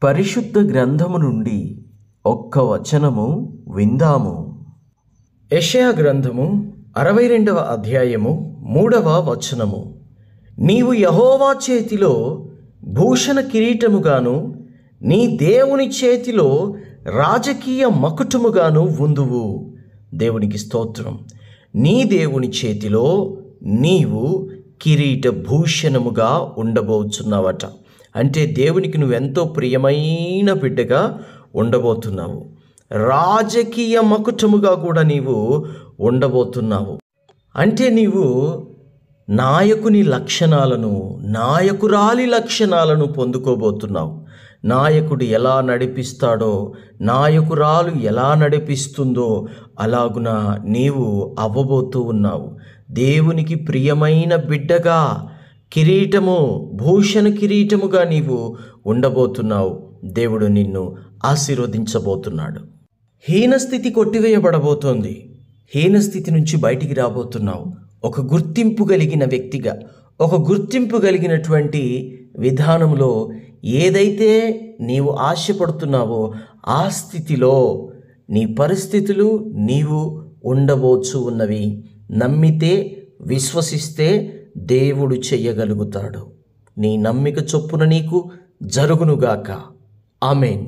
పరిశుద్ధ గ్రంథము నుండి ఒక్క వచనము విందాము. యెషయా గ్రంథము 62వ అధ్యాయము 3వ వచనము. నీవు యెహోవా చేతిలో భూషణ కిరీటముగాను నీ దేవుని చేతిలో రాజకీయ మకుటముగాను ఉందువు. దేవునికి స్తోత్రం. నీ దేవుని చేతిలో నీవు కిరీట భూషణముగా ఉండబోతున్నావట. అంటే దేవునికి నువ్వెంతో ప్రియమైన బిడ్డగా ఉండబోతున్నావు. రాజకీయ మకుటముగా కూడా నీవు ఉండబోతున్నావు. అంటే నీవు నాయకుని లక్షణాలను, నాయకురాలి లక్షణాలను పొందుకోబోతున్నావు. నాయకుడు ఎలా నడిపిస్తాడో, నాయకురాలు ఎలా నడిపిస్తుందో అలాగున నీవు అవ్వబోతూ ఉన్నావు. దేవునికి ప్రియమైన బిడ్డగా కిరీటము, భూషణ కిరీటముగా నీవు ఉండబోతున్నావు. దేవుడు నిన్ను ఆశీర్వదించబోతున్నాడు. హీనస్థితి కొట్టివేయబడబోతోంది. హీనస్థితి నుంచి బయటికి రాబోతున్నావు. ఒక గుర్తింపు కలిగిన వ్యక్తిగా, ఒక గుర్తింపు కలిగినటువంటి విధానంలో ఏదైతే నీవు ఆశపడుతున్నావో ఆ స్థితిలో నీ పరిస్థితులు నీవు ఉండబోచు ఉన్నవి. నమ్మితే, విశ్వసిస్తే దేవుడు చెయ్యగలుగుతాడు. నీ నమ్మిక చొప్పున నీకు జరుగునుగాక. ఆమేన్.